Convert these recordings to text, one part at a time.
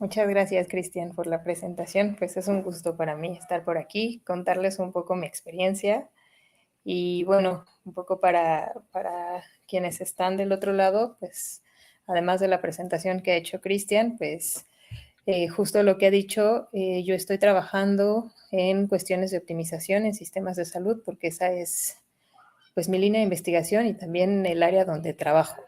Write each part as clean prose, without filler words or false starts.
Muchas gracias, Cristian, por la presentación. Pues es un gusto para mí estar por aquí, contarles un poco mi experiencia y bueno, un poco para quienes están del otro lado, pues además de la presentación que ha hecho Cristian, pues justo lo que ha dicho, yo estoy trabajando en cuestiones de optimización en sistemas de salud porque esa es pues mi línea de investigación y también el área donde trabajo,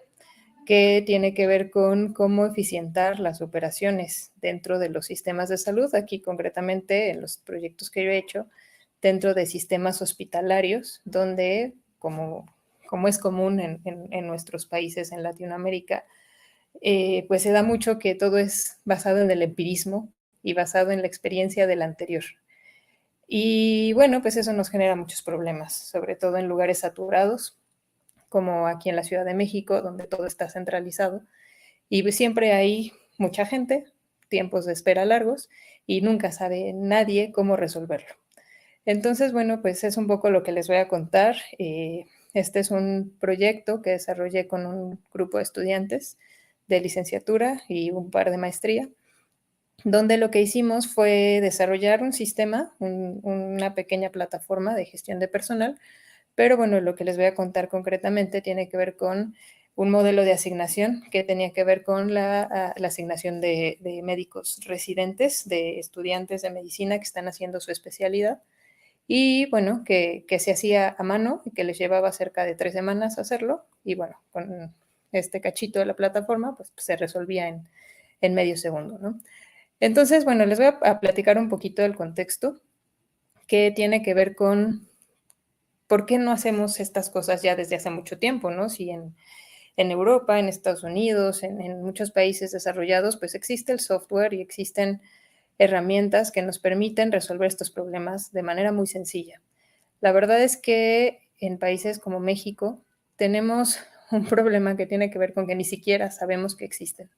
que tiene que ver con cómo eficientar las operaciones dentro de los sistemas de salud, aquí concretamente en los proyectos que yo he hecho, dentro de sistemas hospitalarios, donde, como es común en nuestros países en Latinoamérica, pues se da mucho que todo es basado en el empirismo y basado en la experiencia del anterior. Y bueno, pues eso nos genera muchos problemas, sobre todo en lugares saturados, como aquí en la Ciudad de México, donde todo está centralizado y siempre hay mucha gente, tiempos de espera largos y nunca sabe nadie cómo resolverlo. Entonces, bueno, pues es un poco lo que les voy a contar. Este es un proyecto que desarrollé con un grupo de estudiantes de licenciatura y un par de maestría, donde lo que hicimos fue desarrollar un sistema, una pequeña plataforma de gestión de personal, pero bueno, lo que les voy a contar concretamente tiene que ver con un modelo de asignación que tenía que ver con la asignación de médicos residentes, de estudiantes de medicina que están haciendo su especialidad y bueno, que se hacía a mano y que les llevaba cerca de 3 semanas hacerlo y bueno, con este cachito de la plataforma pues se resolvía en medio segundo, ¿no? Entonces, bueno, les voy a platicar un poquito del contexto que tiene que ver con por qué no hacemos estas cosas ya desde hace mucho tiempo, ¿no? Si en Europa, en Estados Unidos, en muchos países desarrollados, pues existe el software y existen herramientas que nos permiten resolver estos problemas de manera muy sencilla. La verdad es que en países como México tenemos un problema que tiene que ver con que ni siquiera sabemos que existen.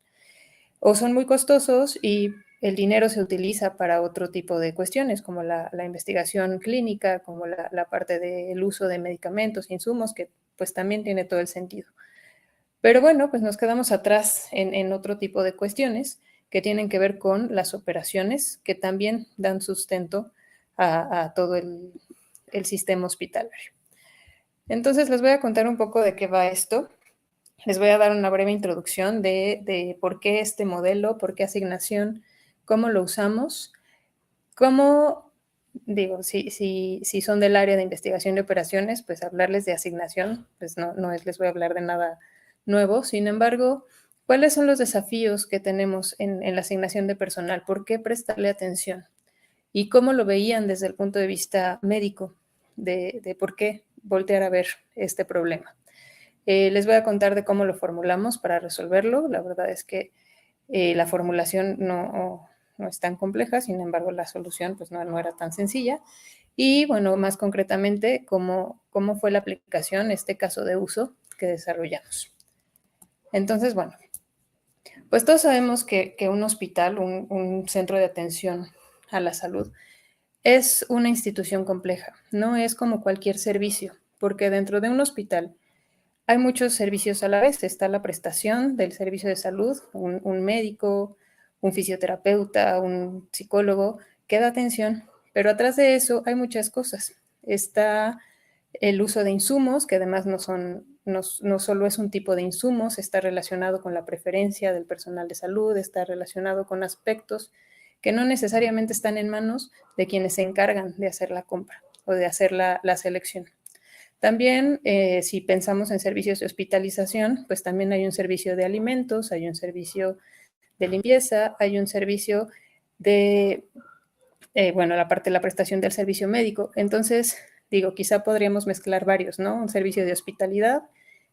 O son muy costosos y el dinero se utiliza para otro tipo de cuestiones, como la investigación clínica, como la parte del uso de medicamentos e insumos, que pues también tiene todo el sentido. Pero bueno, pues nos quedamos atrás en otro tipo de cuestiones que tienen que ver con las operaciones, que también dan sustento a todo el sistema hospitalario. Entonces les voy a contar un poco de qué va esto. Les voy a dar una breve introducción de por qué este modelo, por qué asignación, cómo lo usamos, cómo, digo, si son del área de investigación de operaciones, pues hablarles de asignación, pues no les voy a hablar de nada nuevo. Sin embargo, ¿cuáles son los desafíos que tenemos en la asignación de personal? ¿Por qué prestarle atención? ¿Y cómo lo veían desde el punto de vista médico de por qué voltear a ver este problema? Les voy a contar de cómo lo formulamos para resolverlo. La verdad es que la formulación no es tan compleja, sin embargo, la solución pues no era tan sencilla. Y bueno, más concretamente, cómo fue la aplicación, este caso de uso que desarrollamos. Entonces, bueno, pues todos sabemos que un hospital, un centro de atención a la salud, es una institución compleja, no es como cualquier servicio, porque dentro de un hospital hay muchos servicios a la vez. Está la prestación del servicio de salud, un médico, un fisioterapeuta, un psicólogo que da atención, pero atrás de eso hay muchas cosas. Está el uso de insumos, que además no solo es un tipo de insumos, está relacionado con la preferencia del personal de salud, está relacionado con aspectos que no necesariamente están en manos de quienes se encargan de hacer la compra o de hacer la selección. También, si pensamos en servicios de hospitalización, pues también hay un servicio de alimentos, hay un servicio de limpieza, hay un servicio de, bueno, la parte de la prestación del servicio médico. Entonces, digo, quizá podríamos mezclar varios, ¿no? Un servicio de hospitalidad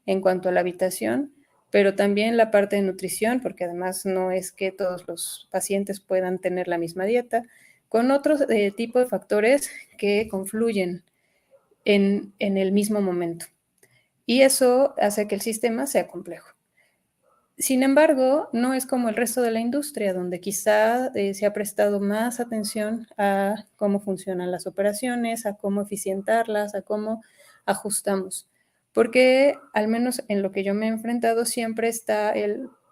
en cuanto a la habitación, pero también la parte de nutrición, porque además no es que todos los pacientes puedan tener la misma dieta, con otro tipo de factores que confluyen en el mismo momento. Y eso hace que el sistema sea complejo. Sin embargo, no es como el resto de la industria, donde quizá se ha prestado más atención a cómo funcionan las operaciones, a cómo eficientarlas, a cómo ajustamos. Porque al menos en lo que yo me he enfrentado siempre está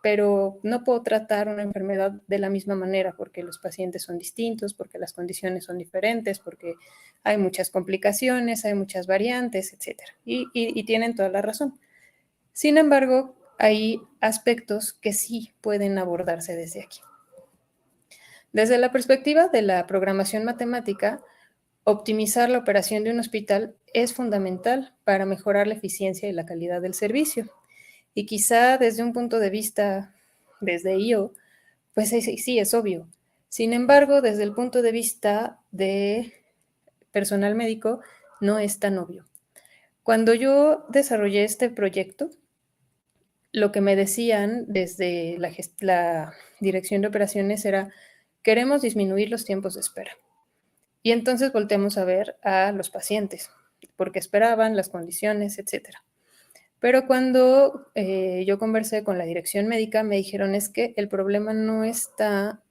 pero no puedo tratar una enfermedad de la misma manera porque los pacientes son distintos, porque las condiciones son diferentes, porque hay muchas complicaciones, hay muchas variantes, etcétera. Y tienen toda la razón. Sin embargo, hay aspectos que sí pueden abordarse desde aquí. Desde la perspectiva de la programación matemática, optimizar la operación de un hospital es fundamental para mejorar la eficiencia y la calidad del servicio. Y quizá desde un punto de vista, desde IO, pues sí, es obvio. Sin embargo, desde el punto de vista de personal médico, no es tan obvio. Cuando yo desarrollé este proyecto, lo que me decían desde la dirección de operaciones era, queremos disminuir los tiempos de espera. Y entonces volteamos a ver a los pacientes, porque esperaban, las condiciones, etcétera. Pero cuando yo conversé con la dirección médica, me dijeron es que el problema no está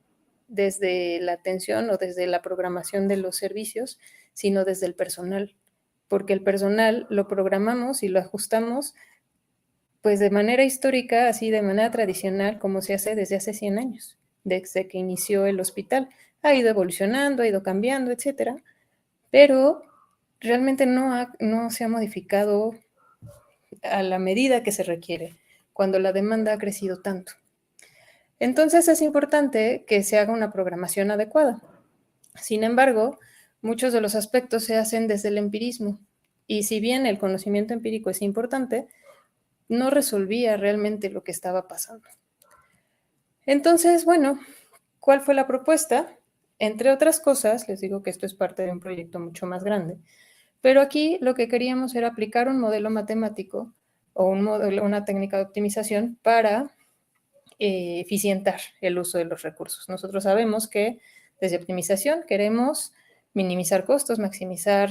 desde la atención o desde la programación de los servicios, sino desde el personal, porque el personal lo programamos y lo ajustamos pues de manera histórica, así de manera tradicional, como se hace desde hace 100 años, desde que inició el hospital. Ha ido evolucionando, ha ido cambiando, etcétera, pero realmente no se ha modificado a la medida que se requiere cuando la demanda ha crecido tanto. Entonces es importante que se haga una programación adecuada. Sin embargo, muchos de los aspectos se hacen desde el empirismo y si bien el conocimiento empírico es importante, no resolvía realmente lo que estaba pasando. Entonces, bueno, ¿cuál fue la propuesta? Entre otras cosas, les digo que esto es parte de un proyecto mucho más grande, pero aquí lo que queríamos era aplicar un modelo matemático o una técnica de optimización para eficientar el uso de los recursos. Nosotros sabemos que desde optimización queremos minimizar costos, maximizar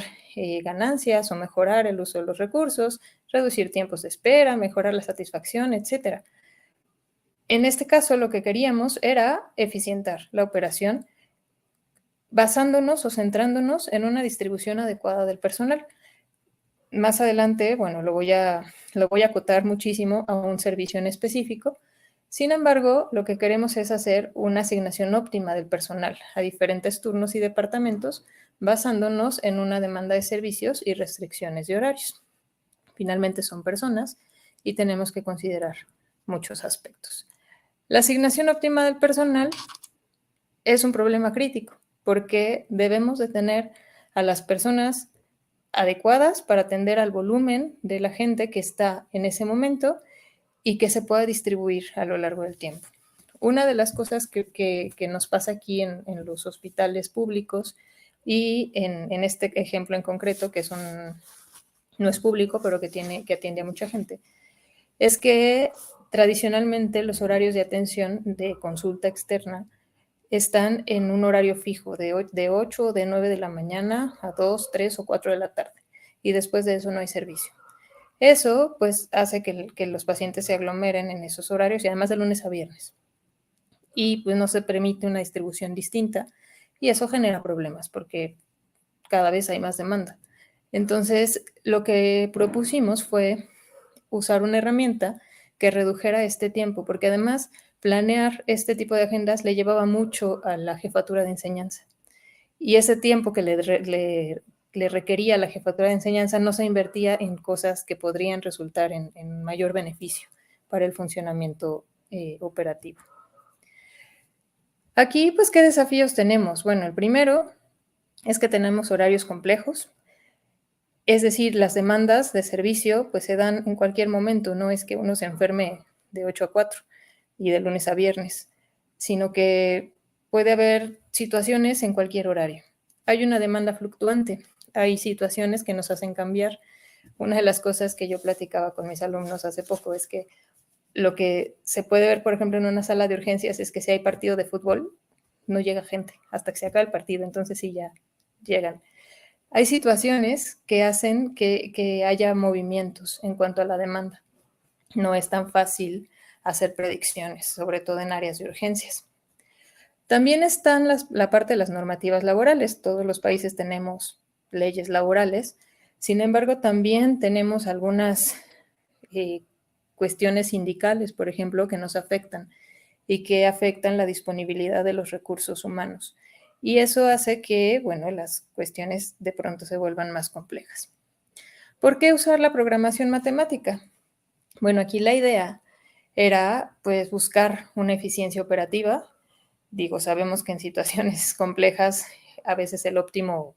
ganancias o mejorar el uso de los recursos, reducir tiempos de espera, mejorar la satisfacción, etcétera. En este caso, lo que queríamos era eficientar la operación basándonos o centrándonos en una distribución adecuada del personal. Más adelante, bueno, lo voy a acotar muchísimo a un servicio en específico. Sin embargo, lo que queremos es hacer una asignación óptima del personal a diferentes turnos y departamentos, basándonos en una demanda de servicios y restricciones de horarios. Finalmente son personas y tenemos que considerar muchos aspectos. La asignación óptima del personal es un problema crítico porque debemos de tener a las personas adecuadas para atender al volumen de la gente que está en ese momento y que se pueda distribuir a lo largo del tiempo. Una de las cosas que nos pasa aquí en los hospitales públicos y en este ejemplo en concreto, que no es público, pero que atiende a mucha gente, es que tradicionalmente los horarios de atención de consulta externa están en un horario fijo de 8 o de 9 de la mañana a 2, 3 o 4 de la tarde. Y después de eso no hay servicio. Eso pues hace que los pacientes se aglomeren en esos horarios y además de lunes a viernes. Y pues no se permite una distribución distinta y eso genera problemas porque cada vez hay más demanda. Entonces, lo que propusimos fue usar una herramienta que redujera este tiempo, porque además planear este tipo de agendas le llevaba mucho a la jefatura de enseñanza. Y ese tiempo que le requería la jefatura de enseñanza no se invertía en cosas que podrían resultar en mayor beneficio para el funcionamiento operativo. Aquí, pues, ¿qué desafíos tenemos? Bueno, el primero es que tenemos horarios complejos, es decir, las demandas de servicio pues se dan en cualquier momento, no es que uno se enferme de 8 a 4 y de lunes a viernes, sino que puede haber situaciones en cualquier horario. Hay una demanda fluctuante, hay situaciones que nos hacen cambiar. Una de las cosas que yo platicaba con mis alumnos hace poco es que lo que se puede ver, por ejemplo, en una sala de urgencias es que si hay partido de fútbol, no llega gente hasta que se acabe el partido, entonces sí ya llegan. Hay situaciones que hacen que haya movimientos en cuanto a la demanda. No es tan fácil hacer predicciones, sobre todo en áreas de urgencias. También están la parte de las normativas laborales. Todos los países tenemos leyes laborales. Sin embargo, también tenemos algunas cuestiones sindicales, por ejemplo, que nos afectan y que afectan la disponibilidad de los recursos humanos. Y eso hace que, bueno, las cuestiones de pronto se vuelvan más complejas. ¿Por qué usar la programación matemática? Bueno, aquí la idea era pues buscar una eficiencia operativa. Digo, sabemos que en situaciones complejas a veces el óptimo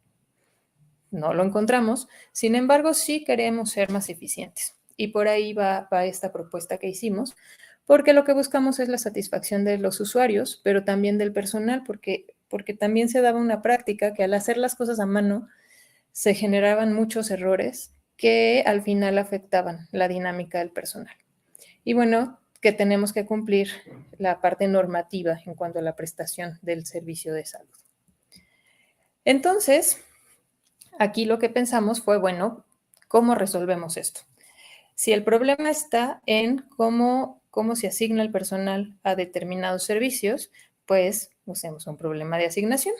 no lo encontramos, sin embargo sí queremos ser más eficientes. Y por ahí va esta propuesta que hicimos, porque lo que buscamos es la satisfacción de los usuarios, pero también del personal, porque también se daba una práctica que al hacer las cosas a mano se generaban muchos errores que al final afectaban la dinámica del personal. Y bueno, que tenemos que cumplir la parte normativa en cuanto a la prestación del servicio de salud. Entonces, aquí lo que pensamos fue, bueno, ¿cómo resolvemos esto? Si el problema está en cómo se asigna el personal a determinados servicios, pues usemos un problema de asignación.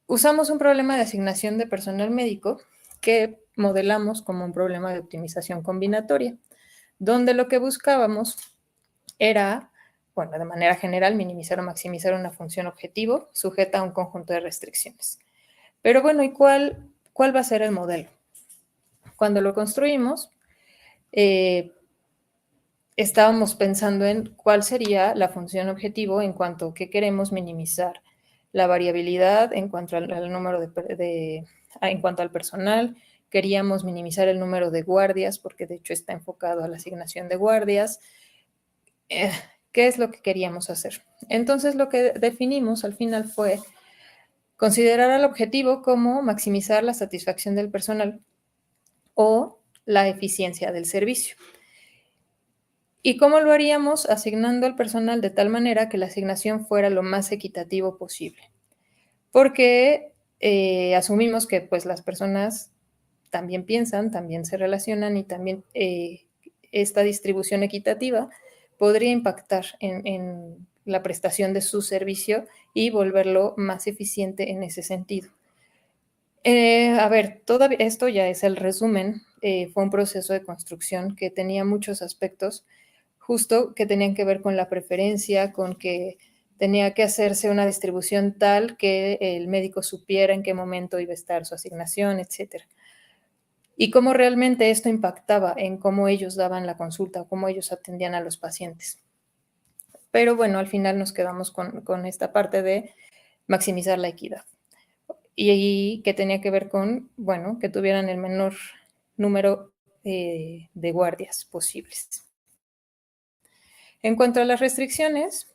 Usamos un problema de asignación de personal médico que modelamos como un problema de optimización combinatoria, donde lo que buscábamos era, bueno, de manera general, minimizar o maximizar una función objetivo sujeta a un conjunto de restricciones. Pero bueno, ¿y cuál va a ser el modelo? Cuando lo construimos, estábamos pensando en cuál sería la función objetivo en cuanto a que queremos minimizar la variabilidad en cuanto al número en cuanto al personal. Queríamos minimizar el número de guardias, porque de hecho está enfocado a la asignación de guardias. ¿Qué es lo que queríamos hacer? Entonces, lo que definimos al final fue considerar al objetivo como maximizar la satisfacción del personal o la eficiencia del servicio. ¿Y cómo lo haríamos? Asignando al personal de tal manera que la asignación fuera lo más equitativo posible. Porque asumimos que pues las personas también piensan, también se relacionan y también esta distribución equitativa podría impactar en la prestación de su servicio y volverlo más eficiente en ese sentido. A ver, todo esto ya es el resumen. Fue un proceso de construcción que tenía muchos aspectos, justo que tenían que ver con la preferencia, con que tenía que hacerse una distribución tal que el médico supiera en qué momento iba a estar su asignación, etcétera. Y cómo realmente esto impactaba en cómo ellos daban la consulta o cómo ellos atendían a los pacientes. Pero bueno, al final nos quedamos con esta parte de maximizar la equidad. Y que tenía que ver con, bueno, que tuvieran el menor número de guardias posibles. En cuanto a las restricciones,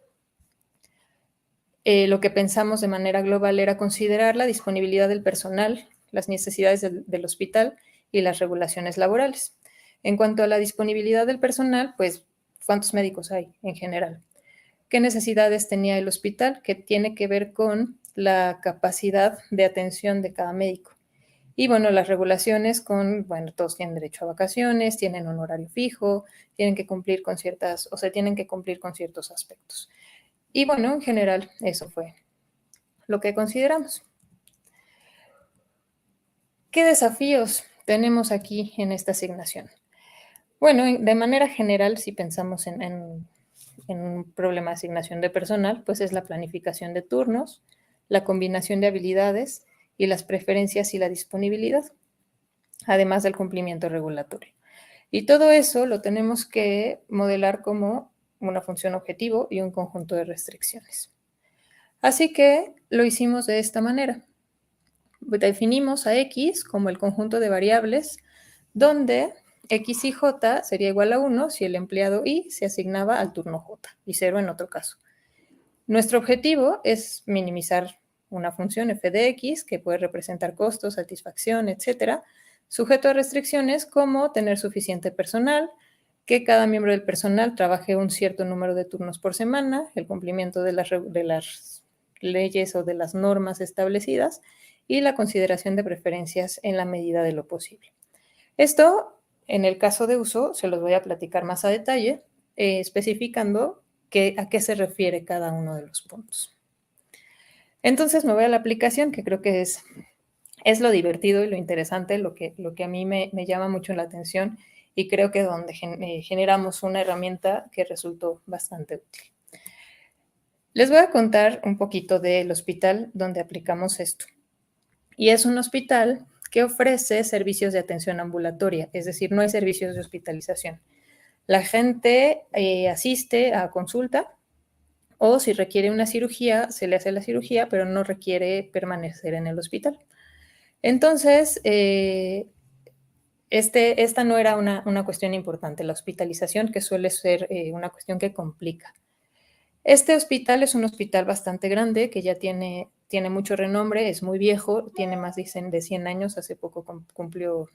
lo que pensamos de manera global era considerar la disponibilidad del personal, las necesidades del hospital y las regulaciones laborales. En cuanto a la disponibilidad del personal, pues, ¿cuántos médicos hay en general? ¿Qué necesidades tenía el hospital? Que tiene que ver con la capacidad de atención de cada médico. Y bueno, las regulaciones bueno, todos tienen derecho a vacaciones, tienen un horario fijo, tienen que cumplir con tienen que cumplir con ciertos aspectos. Y bueno, en general, eso fue lo que consideramos. ¿Qué desafíos tenemos aquí en esta asignación? Bueno, de manera general, si pensamos en un problema de asignación de personal, pues es la planificación de turnos, la combinación de habilidades y las preferencias y la disponibilidad, además del cumplimiento regulatorio. Y todo eso lo tenemos que modelar como una función objetivo y un conjunto de restricciones. Así que lo hicimos de esta manera. Definimos a X como el conjunto de variables donde X y J sería igual a 1 si el empleado Y se asignaba al turno J y 0 en otro caso. Nuestro objetivo es minimizar una función f de X que puede representar costos, satisfacción, etcétera, sujeto a restricciones como tener suficiente personal, que cada miembro del personal trabaje un cierto número de turnos por semana, el cumplimiento de las leyes o de las normas establecidas y la consideración de preferencias en la medida de lo posible. Esto, en el caso de uso, se los voy a platicar más a detalle, especificando a qué se refiere cada uno de los puntos. Entonces me voy a la aplicación, que creo que es lo divertido y lo interesante, lo que a mí me llama mucho la atención y creo que donde generamos una herramienta que resultó bastante útil. Les voy a contar un poquito del hospital donde aplicamos esto. Y es un hospital que ofrece servicios de atención ambulatoria, es decir, no hay servicios de hospitalización. La gente asiste a consulta o si requiere una cirugía, se le hace la cirugía, pero no requiere permanecer en el hospital. Entonces, esta no era una cuestión importante, la hospitalización, que suele ser una cuestión que complica. Este hospital es un hospital bastante grande, que ya tiene mucho renombre, es muy viejo, tiene más de 100 años, hace poco cumplió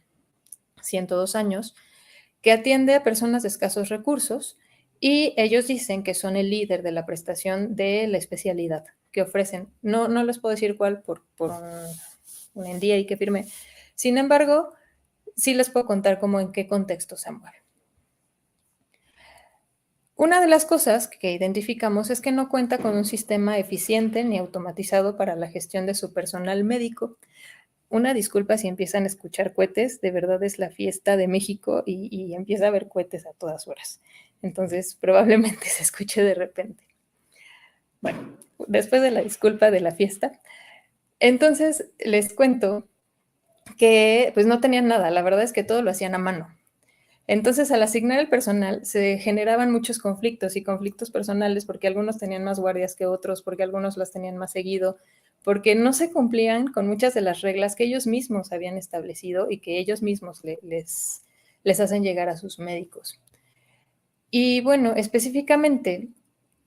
102 años, que atiende a personas de escasos recursos y ellos dicen que son el líder de la prestación de la especialidad que ofrecen. No les puedo decir cuál por un NDA que firmé. Sin embargo, sí les puedo contar cómo en qué contexto se mueve. Una de las cosas que identificamos es que no cuenta con un sistema eficiente ni automatizado para la gestión de su personal médico. Una disculpa si empiezan a escuchar cohetes, de verdad es la fiesta de México y empieza a haber cohetes a todas horas. Entonces, probablemente se escuche de repente. Bueno, después de la disculpa de la fiesta, entonces les cuento que pues no tenían nada, la verdad es que todo lo hacían a mano. Entonces, al asignar el personal, se generaban muchos conflictos y conflictos personales porque algunos tenían más guardias que otros, porque algunos las tenían más seguido, porque no se cumplían con muchas de las reglas que ellos mismos habían establecido y que ellos mismos les hacen llegar a sus médicos. Y bueno, específicamente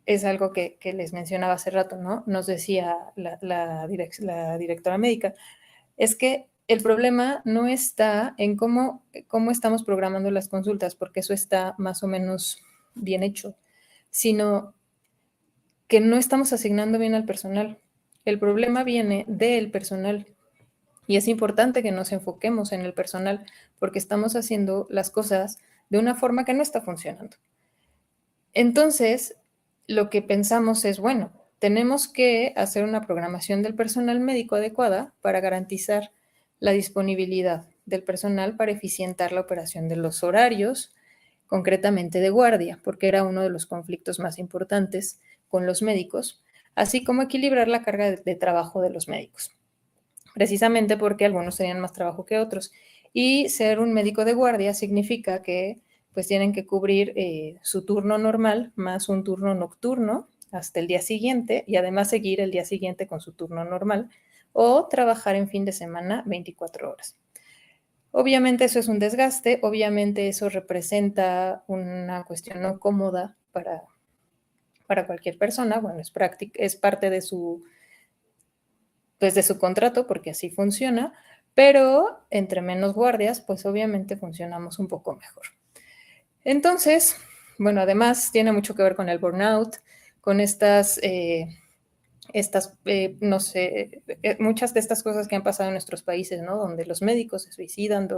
es algo que les mencionaba hace rato, ¿no? Nos decía la directora médica, es que el problema no está en cómo estamos programando las consultas, porque eso está más o menos bien hecho, sino que no estamos asignando bien al personal. El problema viene del personal y es importante que nos enfoquemos en el personal porque estamos haciendo las cosas de una forma que no está funcionando. Entonces, lo que pensamos es, bueno, tenemos que hacer una programación del personal médico adecuada para garantizar la disponibilidad del personal para eficientar la operación de los horarios, concretamente de guardia, porque era uno de los conflictos más importantes con los médicos, así como equilibrar la carga de trabajo de los médicos, precisamente porque algunos tenían más trabajo que otros. Y ser un médico de guardia significa que pues tienen que cubrir su turno normal más un turno nocturno hasta el día siguiente y además seguir el día siguiente con su turno normal o trabajar en fin de semana 24 horas. Obviamente eso es un desgaste, obviamente eso representa una cuestión no cómoda para cualquier persona, bueno, es parte de su contrato porque así funciona, pero entre menos guardias, pues obviamente funcionamos un poco mejor. Entonces, bueno, además tiene mucho que ver con el burnout, con no sé, muchas de estas cosas que han pasado en nuestros países, ¿no? Donde los médicos se suicidan,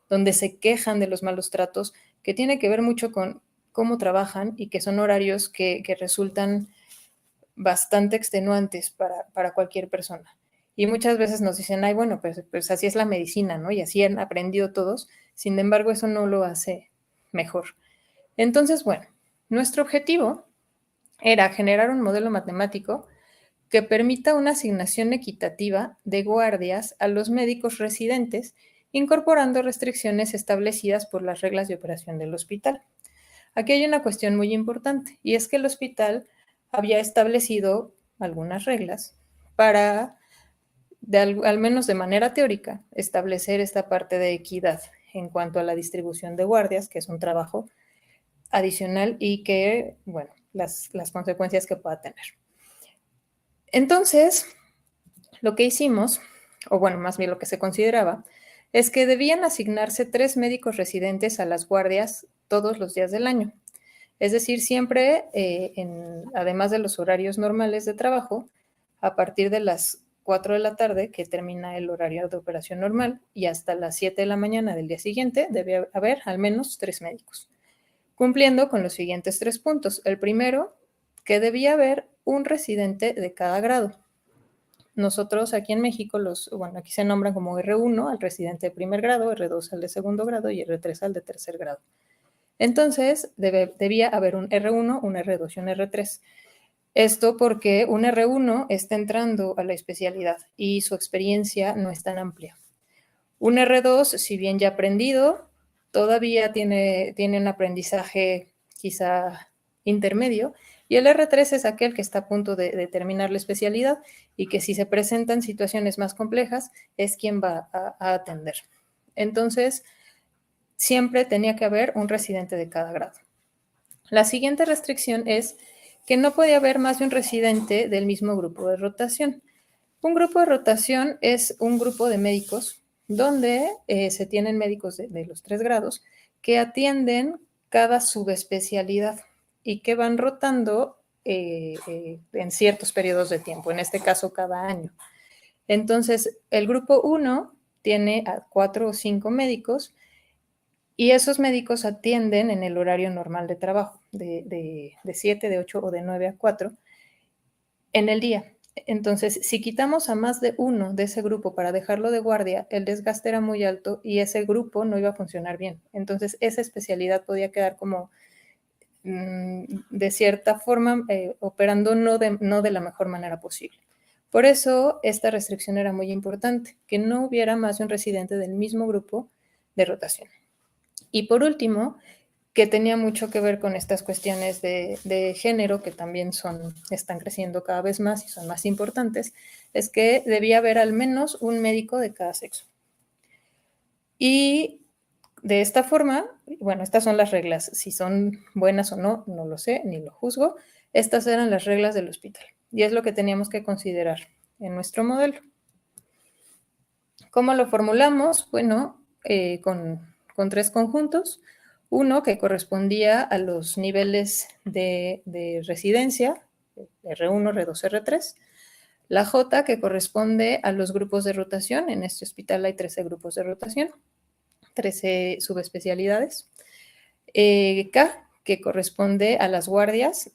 donde se quejan de los malos tratos, que tiene que ver mucho con cómo trabajan y que son horarios que resultan bastante extenuantes para cualquier persona. Y muchas veces nos dicen, ay, bueno, pues así es la medicina, ¿no? Y así han aprendido todos. Sin embargo, eso no lo hace mejor. Entonces, bueno, nuestro objetivo era generar un modelo matemático que permita una asignación equitativa de guardias a los médicos residentes, incorporando restricciones establecidas por las reglas de operación del hospital. Aquí hay una cuestión muy importante, y es que el hospital había establecido algunas reglas para, al menos de manera teórica, establecer esta parte de equidad en cuanto a la distribución de guardias, que es un trabajo adicional y que, bueno, las consecuencias que pueda tener. Entonces, lo que hicimos, o bueno, más bien lo que se consideraba, es que debían asignarse 3 médicos residentes a las guardias todos los días del año. Es decir, siempre, además de los horarios normales de trabajo, a partir de las 4 de la tarde, que termina el horario de operación normal, y hasta las 7 de la mañana del día siguiente, debe haber al menos 3 médicos, cumpliendo con los siguientes 3 puntos. El primero, que debía haber un residente de cada grado. nosotros aquí en México, aquí se nombran como R1 al residente de primer grado, R2 al de segundo grado y R3 al de tercer grado. Entonces, debía haber un R1, un R2 y un R3. Esto porque un R1 está entrando a la especialidad y su experiencia no es tan amplia. Un R2, si bien ya aprendido, todavía tiene un aprendizaje quizá intermedio, y el R3 es aquel que está a punto de terminar la especialidad y que si se presentan situaciones más complejas es quien va a atender. Entonces, siempre tenía que haber un residente de cada grado. La siguiente restricción es que no podía haber más de un residente del mismo grupo de rotación. Un grupo de rotación es un grupo de médicos donde se tienen médicos de los 3 grados que atienden cada subespecialidad y que van rotando en ciertos periodos de tiempo, en este caso cada año. Entonces, el grupo 1 tiene a 4 o 5 médicos y esos médicos atienden en el horario normal de trabajo, de 7, de 8 o de 9 a 4 en el día. Entonces, si quitamos a más de uno de ese grupo para dejarlo de guardia, el desgaste era muy alto y ese grupo no iba a funcionar bien. Entonces, esa especialidad podía quedar como de cierta forma operando no de la mejor manera posible. Por eso, esta restricción era muy importante, que no hubiera más de un residente del mismo grupo de rotación. Y por último, que tenía mucho que ver con estas cuestiones de género, que también están creciendo cada vez más y son más importantes, es que debía haber al menos un médico de cada sexo. Y de esta forma, bueno, estas son las reglas. Si son buenas o no, no lo sé, ni lo juzgo. Estas eran las reglas del hospital. Y es lo que teníamos que considerar en nuestro modelo. ¿Cómo lo formulamos? Bueno, con 3 conjuntos. Uno que correspondía a los niveles de residencia, R1, R2, R3. La J que corresponde a los grupos de rotación. En este hospital hay 13 grupos de rotación, 13 subespecialidades. K que corresponde a las guardias.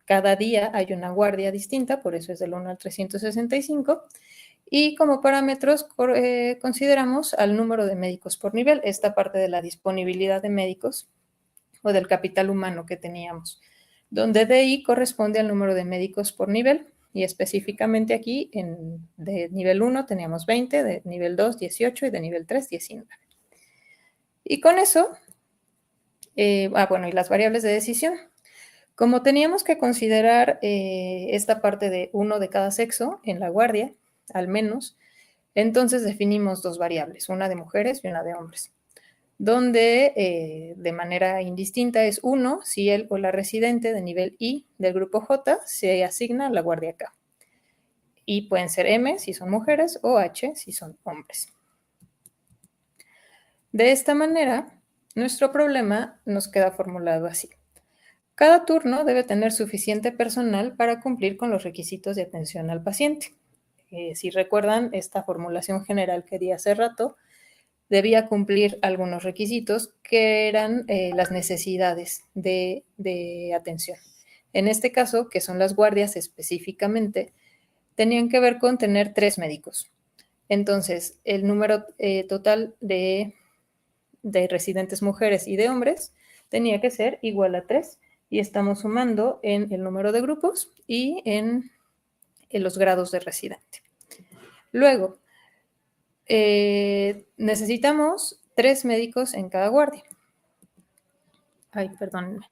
Cada día hay una guardia distinta, por eso es del 1 al 365. Y como parámetros consideramos al número de médicos por nivel, esta parte de la disponibilidad de médicos o del capital humano que teníamos, donde DI corresponde al número de médicos por nivel y específicamente aquí de nivel 1 teníamos 20, de nivel 2 18 y de nivel 3 19. Y con eso, y las variables de decisión. Como teníamos que considerar esta parte de uno de cada sexo en la guardia, al menos, entonces definimos 2 variables, una de mujeres y una de hombres, donde de manera indistinta es 1 si él o la residente de nivel I del grupo J se asigna a la guardia K. Y pueden ser M si son mujeres o H si son hombres. De esta manera, nuestro problema nos queda formulado así. Cada turno debe tener suficiente personal para cumplir con los requisitos de atención al paciente. Si recuerdan esta formulación general que di hace rato, debía cumplir algunos requisitos que eran las necesidades de atención. En este caso, que son las guardias específicamente, tenían que ver con tener 3 médicos. Entonces, el número total de residentes mujeres y de hombres tenía que ser igual a 3 y estamos sumando en el número de grupos y en los grados de residente. Luego, necesitamos 3 médicos en cada guardia. Ay, perdónenme.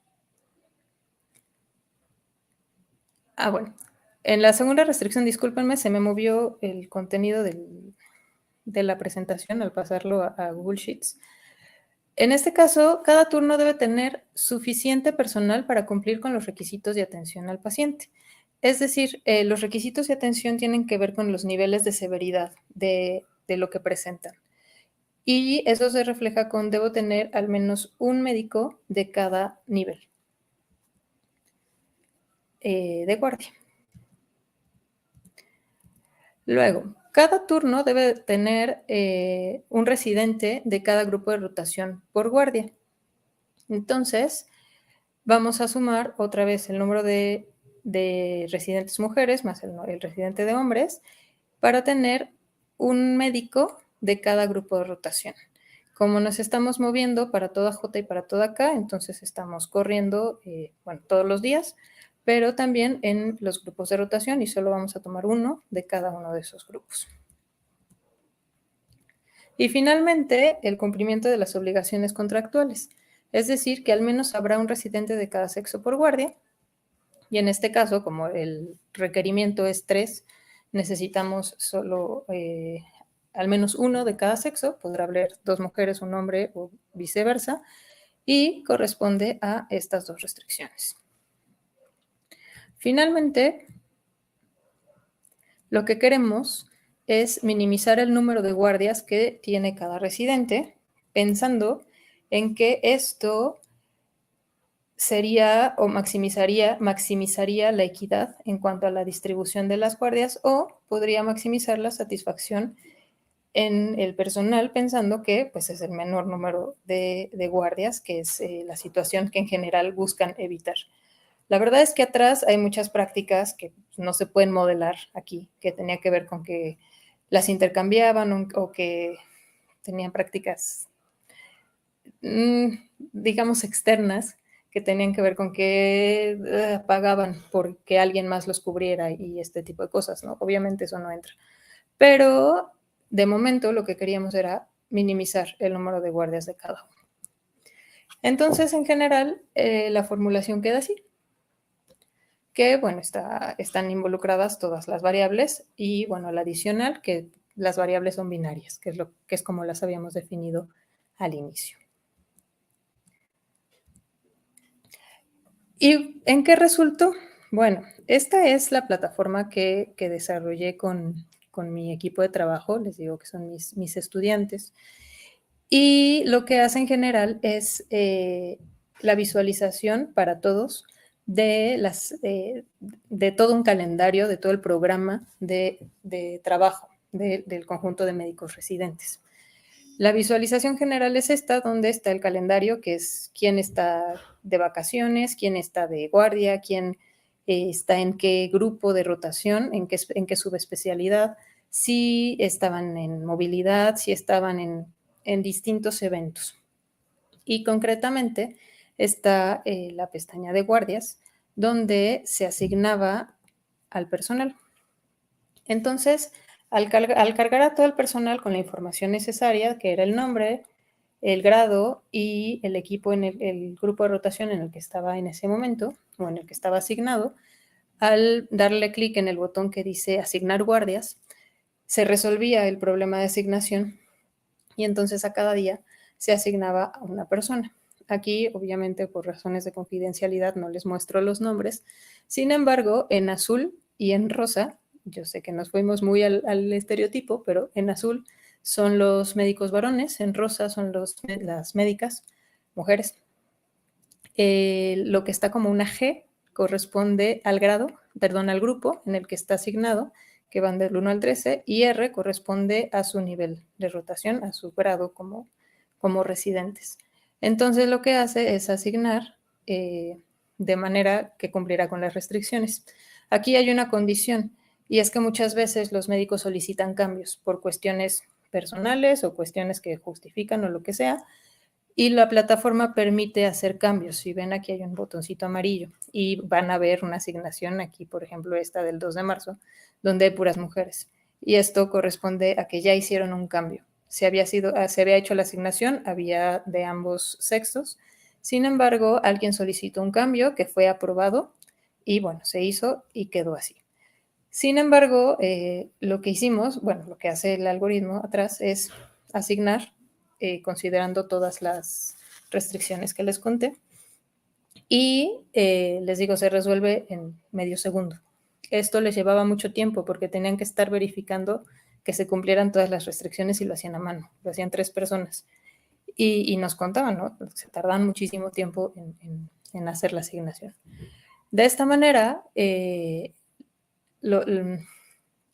Bueno. En la segunda restricción, discúlpenme, se me movió el contenido de la presentación al pasarlo a Google Sheets. En este caso, cada turno debe tener suficiente personal para cumplir con los requisitos de atención al paciente. Es decir, los requisitos de atención tienen que ver con los niveles de severidad de lo que presentan. Y eso se refleja con debo tener al menos un médico de cada nivel de guardia. Luego, cada turno debe tener un residente de cada grupo de rotación por guardia. Entonces, vamos a sumar otra vez el número de residentes mujeres más el residente de hombres para tener un médico de cada grupo de rotación. Como nos estamos moviendo para toda J y para toda K, entonces estamos corriendo, todos los días, pero también en los grupos de rotación y solo vamos a tomar uno de cada uno de esos grupos. Y finalmente, el cumplimiento de las obligaciones contractuales, es decir, que al menos habrá un residente de cada sexo por guardia, y en este caso, como el requerimiento es 3, necesitamos solo al menos uno de cada sexo, podrá haber 2 mujeres, un hombre o viceversa, y corresponde a estas 2 restricciones. Finalmente, lo que queremos es minimizar el número de guardias que tiene cada residente, pensando en que esto sería o maximizaría la equidad en cuanto a la distribución de las guardias o podría maximizar la satisfacción en el personal pensando que pues, es el menor número de guardias, que es la situación que en general buscan evitar. La verdad es que atrás hay muchas prácticas que no se pueden modelar aquí, que tenía que ver con que las intercambiaban o que tenían prácticas, digamos, externas, que tenían que ver con que pagaban porque alguien más los cubriera y este tipo de cosas, ¿no? Obviamente eso no entra. Pero de momento lo que queríamos era minimizar el número de guardias de cada uno. Entonces, en general, la formulación queda así, que, bueno, están involucradas todas las variables y, bueno, la adicional, que las variables son binarias, que es como las habíamos definido al inicio. ¿Y en qué resultó? Bueno, esta es la plataforma que desarrollé con mi equipo de trabajo, les digo que son mis estudiantes, y lo que hace en general es la visualización para todos de todo un calendario, de todo el programa de trabajo del conjunto de médicos residentes. La visualización general es esta, donde está el calendario, que es quién está de vacaciones, quién está de guardia, quién está en qué grupo de rotación, en qué subespecialidad, si estaban en movilidad, si estaban en distintos eventos. Y concretamente está la pestaña de guardias, donde se asignaba al personal. Entonces, al cargar a todo el personal con la información necesaria, que era el nombre, el grado y el equipo en el grupo de rotación en el que estaba en ese momento o en el que estaba asignado, al darle clic en el botón que dice asignar guardias, se resolvía el problema de asignación y entonces a cada día se asignaba a una persona. Aquí, obviamente, por razones de confidencialidad, no les muestro los nombres. Sin embargo, en azul y en rosa, yo sé que nos fuimos muy al estereotipo, pero en azul son los médicos varones, en rosa son las médicas mujeres. Lo que está como una G corresponde al al grupo en el que está asignado, que van del 1 al 13, y R corresponde a su nivel de rotación, a su grado como residentes. Entonces lo que hace es asignar de manera que cumplirá con las restricciones. Aquí hay una condición, y es que muchas veces los médicos solicitan cambios por cuestiones personales o cuestiones que justifican o lo que sea, y la plataforma permite hacer cambios. Si ven aquí hay un botoncito amarillo y van a ver una asignación aquí, por ejemplo, esta del 2 de marzo, donde hay puras mujeres. Y esto corresponde a que ya hicieron un cambio. Se había hecho la asignación, había de ambos sexos. Sin embargo, alguien solicitó un cambio que fue aprobado y, bueno, se hizo y quedó así. Sin embargo, lo que hicimos, bueno, lo que hace el algoritmo atrás es asignar considerando todas las restricciones que les conté. Y les digo, se resuelve en medio segundo. Esto les llevaba mucho tiempo porque tenían que estar verificando que se cumplieran todas las restricciones y lo hacían a mano. Lo hacían 3 personas. Y nos contaban, ¿no? Se tardan muchísimo tiempo en hacer la asignación. De esta manera,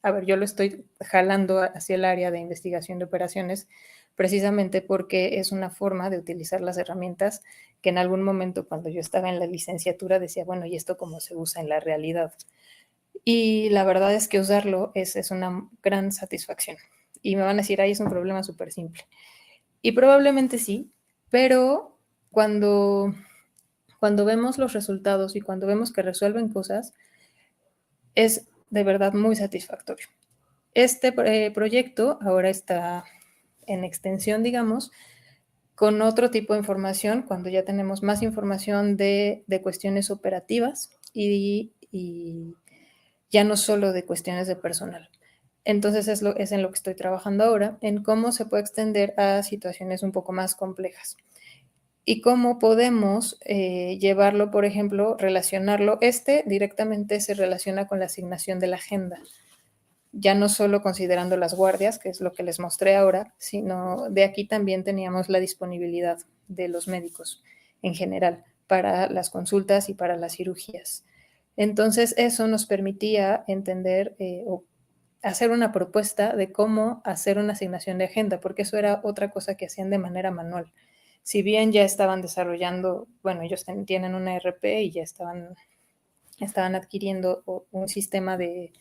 a ver, yo lo estoy jalando hacia el área de investigación de operaciones precisamente porque es una forma de utilizar las herramientas que en algún momento cuando yo estaba en la licenciatura decía, bueno, ¿y esto cómo se usa en la realidad? Y la verdad es que usarlo es una gran satisfacción. Y me van a decir, ahí es un problema súper simple. Y probablemente sí, pero cuando, cuando vemos los resultados y cuando vemos que resuelven cosas, es de verdad muy satisfactorio. Este proyecto ahora está en extensión, digamos, con otro tipo de información, cuando ya tenemos más información de cuestiones operativas y ya no solo de cuestiones de personal. Entonces es en lo que estoy trabajando ahora, en cómo se puede extender a situaciones un poco más complejas y cómo podemos llevarlo, por ejemplo, relacionarlo. Este directamente se relaciona con la asignación de la agenda, ya no solo considerando las guardias, que es lo que les mostré ahora, sino de aquí también teníamos la disponibilidad de los médicos en general para las consultas y para las cirugías. Entonces, eso nos permitía entender o hacer una propuesta de cómo hacer una asignación de agenda, porque eso era otra cosa que hacían de manera manual. Si bien ya estaban desarrollando, bueno, ellos tienen una ERP y ya estaban adquiriendo un sistema de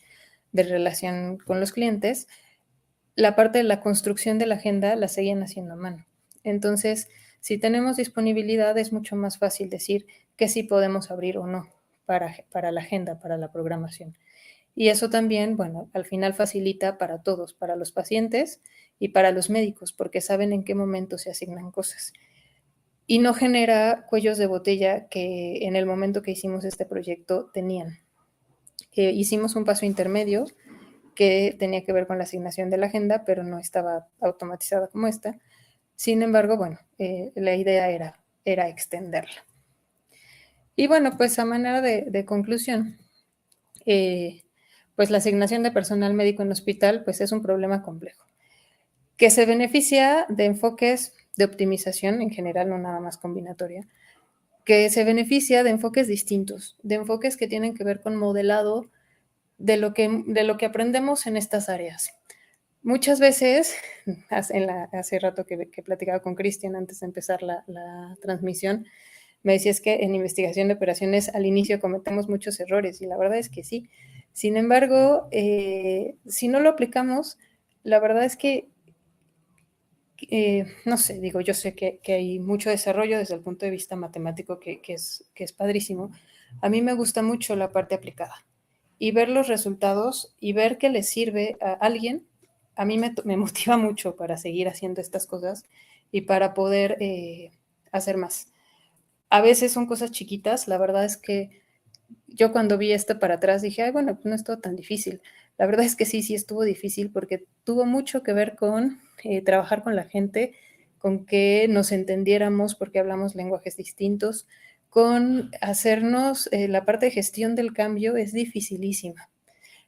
relación con los clientes, la parte de la construcción de la agenda la seguían haciendo a mano. Entonces, si tenemos disponibilidad, es mucho más fácil decir que sí podemos abrir o no para la agenda, para la programación. Y eso también, bueno, al final facilita para todos, para los pacientes y para los médicos, porque saben en qué momento se asignan cosas. Y no genera cuellos de botella que en el momento que hicimos este proyecto tenían. Hicimos un paso intermedio que tenía que ver con la asignación de la agenda, pero no estaba automatizada como esta. Sin embargo, bueno, la idea era extenderla. Y bueno, pues a manera de conclusión, pues la asignación de personal médico en hospital pues es un problema complejo, que se beneficia de enfoques de optimización en general, no nada más combinatoria, que se beneficia de enfoques distintos, de enfoques que tienen que ver con modelado de lo que aprendemos en estas áreas. Muchas veces, hace rato que platicaba con Cristian antes de empezar la transmisión, me decía es que en investigación de operaciones al inicio cometemos muchos errores y la verdad es que sí. Sin embargo, si no lo aplicamos, la verdad es que, no sé, digo, yo sé que hay mucho desarrollo desde el punto de vista matemático que es padrísimo. A mí me gusta mucho la parte aplicada y ver los resultados y ver que les sirve a alguien, a mí me motiva mucho para seguir haciendo estas cosas y para poder hacer más. A veces son cosas chiquitas, la verdad es que yo cuando vi esto para atrás dije, ay, bueno, pues no es todo tan difícil. La verdad es que sí, sí estuvo difícil porque tuvo mucho que ver con trabajar con la gente, con que nos entendiéramos porque hablamos lenguajes distintos, con hacernos, la parte de gestión del cambio es dificilísima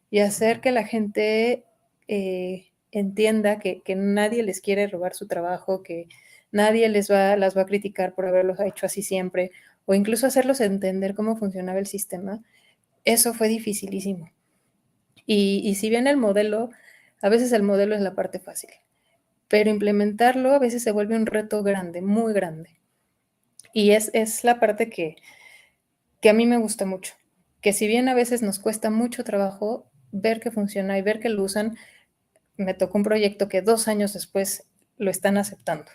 y hacer que la gente entienda que nadie les quiere robar su trabajo, que nadie las va a criticar por haberlo hecho así siempre, o incluso hacerlos entender cómo funcionaba el sistema, eso fue dificilísimo. Y si bien el modelo, a veces el modelo es la parte fácil, pero implementarlo a veces se vuelve un reto grande, muy grande. Y es la parte que a mí me gusta mucho, que si bien a veces nos cuesta mucho trabajo ver que funciona y ver que lo usan, me tocó un proyecto que 2 años después lo están aceptando,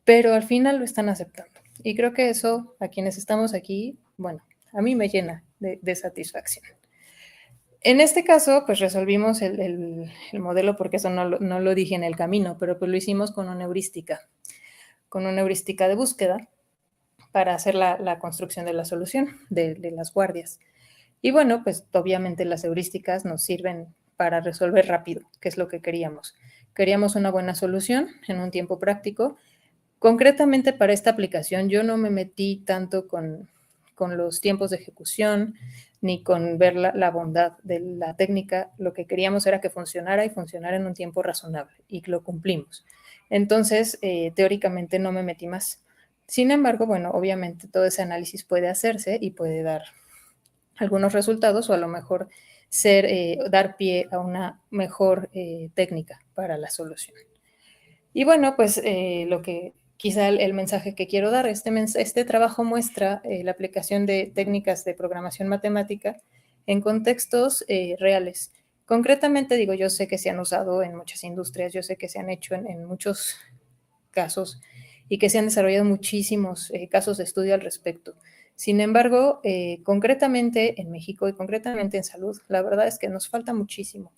pero al final lo están aceptando. Y creo que eso, a quienes estamos aquí, bueno, a mí me llena de satisfacción. En este caso, pues resolvimos el modelo, porque eso no lo dije en el camino, pero pues lo hicimos con una heurística de búsqueda para hacer la construcción de la solución de las guardias. Y bueno, pues obviamente las heurísticas nos sirven para resolver rápido, que es lo que queríamos. Queríamos una buena solución en un tiempo práctico. Concretamente para esta aplicación yo no me metí tanto con los tiempos de ejecución ni con ver la bondad de la técnica. Lo que queríamos era que funcionara y funcionara en un tiempo razonable y lo cumplimos. Entonces, teóricamente no me metí más. Sin embargo, bueno, obviamente todo ese análisis puede hacerse y puede dar algunos resultados o a lo mejor dar pie a una mejor técnica para la solución. Y bueno, pues lo que quizá el mensaje que quiero dar, este trabajo muestra la aplicación de técnicas de programación matemática en contextos reales. Concretamente, digo, yo sé que se han usado en muchas industrias, yo sé que se han hecho en muchos casos y que se han desarrollado muchísimos casos de estudio al respecto. Sin embargo, concretamente en México y concretamente en salud, la verdad es que nos falta muchísimo.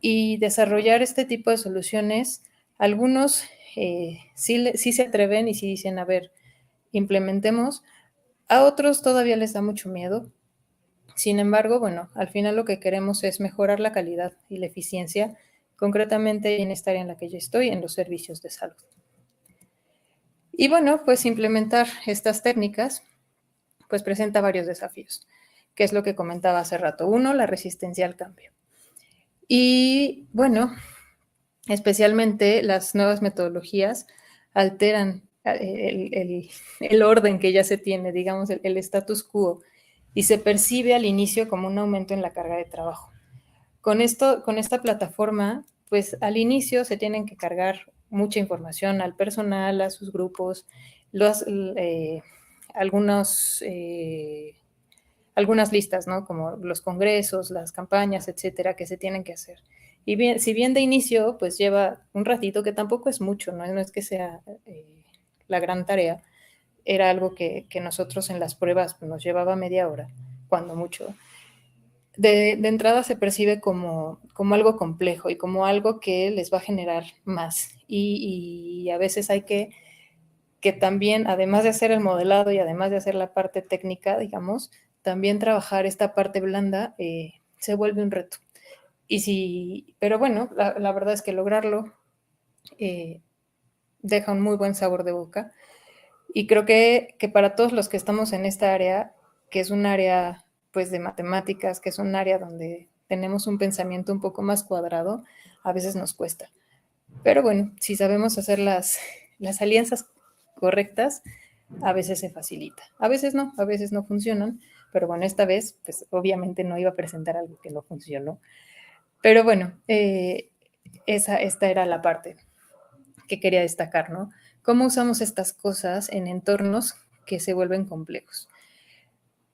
Y desarrollar este tipo de soluciones, algunos sí se atreven y sí dicen, a ver, implementemos, a otros todavía les da mucho miedo. Sin embargo, bueno, al final lo que queremos es mejorar la calidad y la eficiencia, concretamente en esta área en la que yo estoy, en los servicios de salud. Y bueno, pues implementar estas técnicas pues presenta varios desafíos, que es lo que comentaba hace rato. Uno, la resistencia al cambio. Y bueno, especialmente las nuevas metodologías alteran el orden que ya se tiene, digamos, el status quo, y se percibe al inicio como un aumento en la carga de trabajo. Con esta plataforma, pues al inicio se tienen que cargar mucha información al personal, a sus grupos, los, algunos, algunas listas, ¿no? Como los congresos, las campañas, etcétera, que se tienen que hacer. Y bien, si bien de inicio, pues lleva un ratito, que tampoco es mucho, no es que sea la gran tarea, era algo que nosotros en las pruebas pues, nos llevaba media hora, cuando mucho. De entrada se percibe como algo complejo y como algo que les va a generar más. Y a veces hay que también, además de hacer el modelado y además de hacer la parte técnica, digamos, también trabajar esta parte blanda se vuelve un reto. Pero bueno, la verdad es que lograrlo deja un muy buen sabor de boca. Y creo que para todos los que estamos en esta área, que es un área pues de matemáticas, que es un área donde tenemos un pensamiento un poco más cuadrado, a veces nos cuesta. Pero bueno, si sabemos hacer las alianzas correctas, a veces se facilita. A veces no funcionan, pero bueno, esta vez pues obviamente no iba a presentar algo que no funcionó. Pero bueno, esta era la parte que quería destacar, ¿no? ¿Cómo usamos estas cosas en entornos que se vuelven complejos?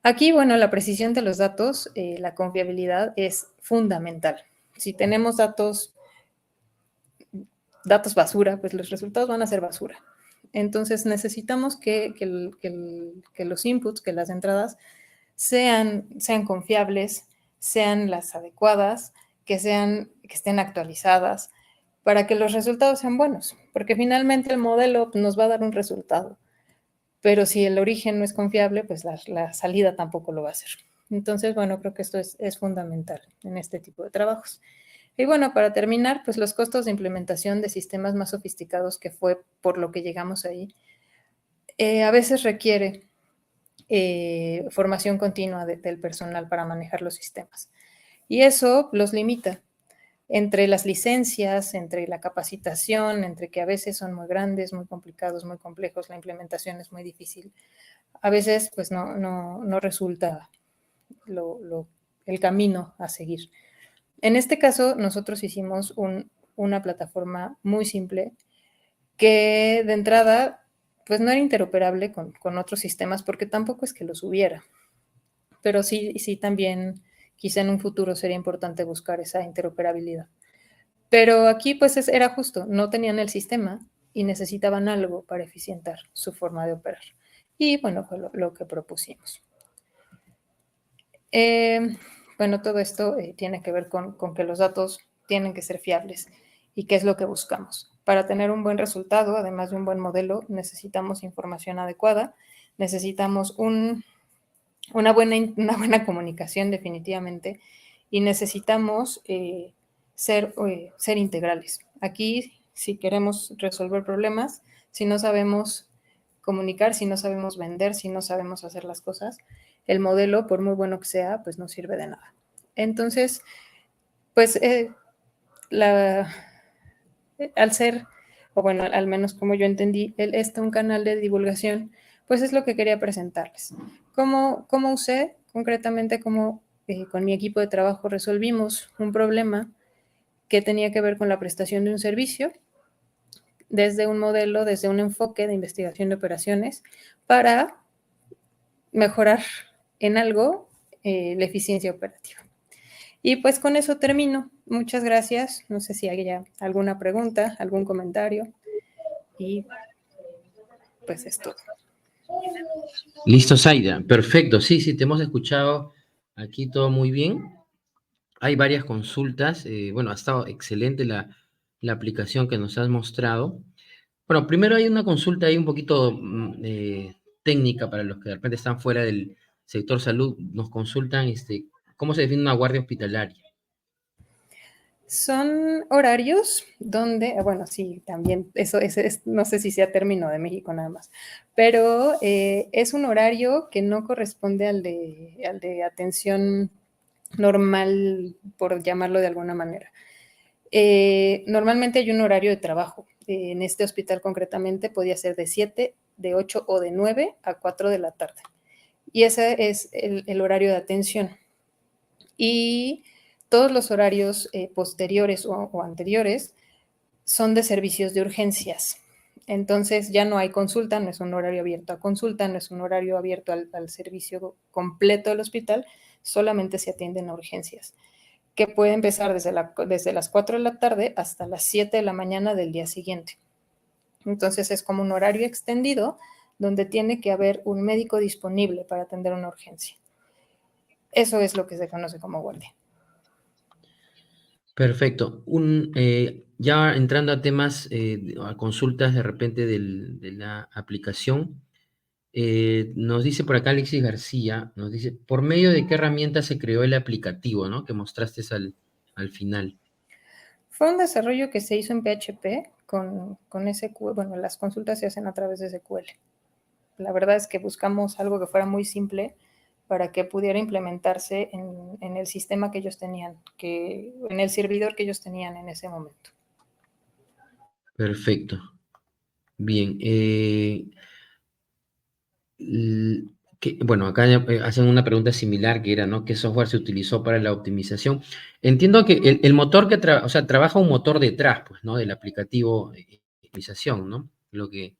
Aquí, bueno, la precisión de los datos, la confiabilidad es fundamental. Si tenemos datos basura, pues los resultados van a ser basura. Entonces necesitamos que los inputs, que las entradas sean confiables, sean las adecuadas, que estén actualizadas, para que los resultados sean buenos, porque finalmente el modelo nos va a dar un resultado, pero si el origen no es confiable, pues la salida tampoco lo va a hacer. Entonces, bueno, creo que esto es fundamental en este tipo de trabajos. Y bueno, para terminar, pues los costos de implementación de sistemas más sofisticados, que fue por lo que llegamos ahí, a veces requiere formación continua del personal para manejar los sistemas. Y eso los limita entre las licencias, entre la capacitación, entre que a veces son muy grandes, muy complicados, muy complejos, la implementación es muy difícil. A veces pues no resulta el camino a seguir. En este caso, nosotros hicimos una plataforma muy simple que de entrada pues no era interoperable con otros sistemas porque tampoco es que los hubiera, pero sí también quizá en un futuro sería importante buscar esa interoperabilidad. Pero aquí pues era justo, no tenían el sistema y necesitaban algo para eficientar su forma de operar. Y bueno, fue lo que propusimos. Bueno, todo esto tiene que ver con que los datos tienen que ser fiables y qué es lo que buscamos. Para tener un buen resultado, además de un buen modelo, necesitamos información adecuada, necesitamos una buena comunicación definitivamente y necesitamos ser integrales. Aquí, si queremos resolver problemas, si no sabemos comunicar, si no sabemos vender, si no sabemos hacer las cosas, el modelo, por muy bueno que sea, pues no sirve de nada. Entonces, pues al ser, o bueno, al menos como yo entendí, un canal de divulgación, pues es lo que quería presentarles. ¿Cómo usé concretamente, cómo con mi equipo de trabajo resolvimos un problema que tenía que ver con la prestación de un servicio desde un modelo, desde un enfoque de investigación de operaciones para mejorar en algo la eficiencia operativa. Y pues con eso termino. Muchas gracias. No sé si hay ya alguna pregunta, algún comentario. Y pues es todo. Listo, Zaida. Perfecto. Sí, sí, te hemos escuchado aquí todo muy bien. Hay varias consultas. Bueno, ha estado excelente la aplicación que nos has mostrado. Bueno, primero hay una consulta ahí un poquito técnica para los que de repente están fuera del sector salud. Nos consultan cómo se define una guardia hospitalaria. Son horarios donde, bueno, sí, también, eso no sé si sea término de México nada más, pero es un horario que no corresponde al de atención normal, por llamarlo de alguna manera. Normalmente hay un horario de trabajo. En este hospital concretamente podía ser de 7, de 8 o de 9 a 4 de la tarde. Y ese es el horario de atención. Y todos los horarios posteriores o anteriores son de servicios de urgencias. Entonces ya no hay consulta, no es un horario abierto a consulta, no es un horario abierto al servicio completo del hospital, solamente se atienden a urgencias, que puede empezar desde las 4 de la tarde hasta las 7 de la mañana del día siguiente. Entonces es como un horario extendido donde tiene que haber un médico disponible para atender una urgencia. Eso es lo que se conoce como guardia. Perfecto. Ya entrando a temas, a consultas de repente de la aplicación, nos dice por acá Alexis García, nos dice, ¿por medio de qué herramienta se creó el aplicativo, ¿no? Que mostraste al final. Fue un desarrollo que se hizo en PHP con SQL. Bueno, las consultas se hacen a través de SQL. La verdad es que buscamos algo que fuera muy simple para que pudiera implementarse en el sistema que ellos tenían, en el servidor que ellos tenían en ese momento. Perfecto. Bien. Bueno, acá hacen una pregunta similar que era, ¿no? ¿Qué software se utilizó para la optimización? Entiendo que el motor o sea, trabaja un motor detrás, pues, ¿no? Del aplicativo de optimización, ¿no? Lo que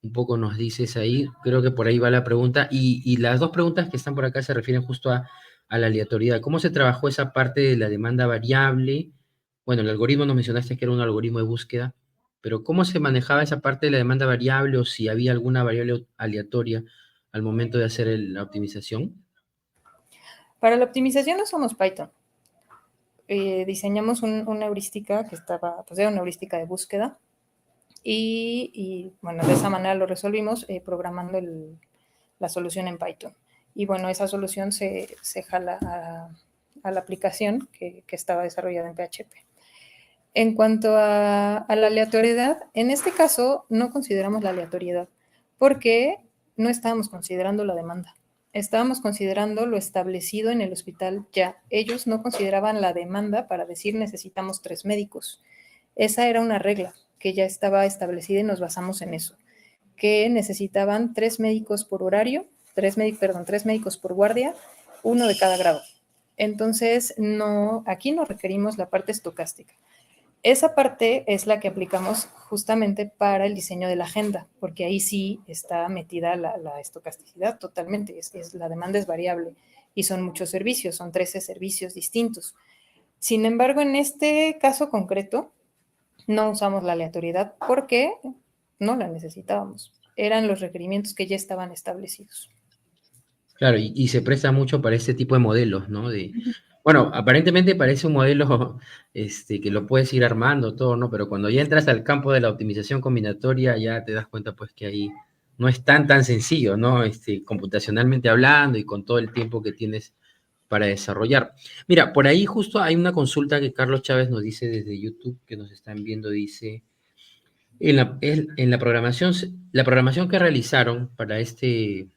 un poco nos dices ahí, creo que por ahí va la pregunta. Y las dos preguntas que están por acá se refieren justo a la aleatoriedad. ¿Cómo se trabajó esa parte de la demanda variable? Bueno, el algoritmo nos mencionaste que era un algoritmo de búsqueda, pero ¿cómo se manejaba esa parte de la demanda variable o si había alguna variable aleatoria al momento de hacer la optimización? Para la optimización usamos Python. Diseñamos una heurística que pues era una heurística de búsqueda y bueno, de esa manera lo resolvimos programando la solución en Python. Y bueno, esa solución se jala a la aplicación que estaba desarrollada en PHP. En cuanto a la aleatoriedad, en este caso no consideramos la aleatoriedad porque no estábamos considerando la demanda. Estábamos considerando lo establecido en el hospital ya. Ellos no consideraban la demanda para decir necesitamos 3 médicos. Esa era una regla que ya estaba establecida y nos basamos en eso, que necesitaban 3 médicos por horario, 3 médicos por guardia, 1 de cada grado. Entonces, aquí no requerimos la parte estocástica. Esa parte es la que aplicamos justamente para el diseño de la agenda, porque ahí sí está metida la estocasticidad totalmente, la demanda es variable y son muchos servicios, son 13 servicios distintos. Sin embargo, en este caso concreto, no usamos la aleatoriedad porque no la necesitábamos. Eran los requerimientos que ya estaban establecidos. Claro, y se presta mucho para este tipo de modelos, ¿no? Bueno, aparentemente parece un modelo que lo puedes ir armando todo, ¿no? Pero cuando ya entras al campo de la optimización combinatoria, ya te das cuenta, pues, que ahí no es tan sencillo, ¿no? Computacionalmente hablando y con todo el tiempo que tienes para desarrollar. Mira, por ahí justo hay una consulta que Carlos Chávez nos dice desde YouTube, que nos están viendo, dice, en la programación que realizaron para este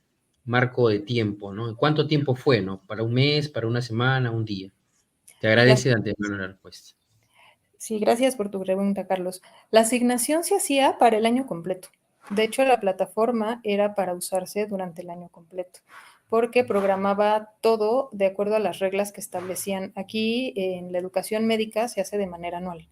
marco de tiempo, ¿no? ¿Cuánto tiempo fue, no? ¿Para un mes, para una semana, un día? Te agradece de antemano la respuesta. Sí, gracias por tu pregunta, Carlos. La asignación se hacía para el año completo. De hecho, la plataforma era para usarse durante el año completo, porque programaba todo de acuerdo a las reglas que establecían. Aquí en la educación médica se hace de manera anual.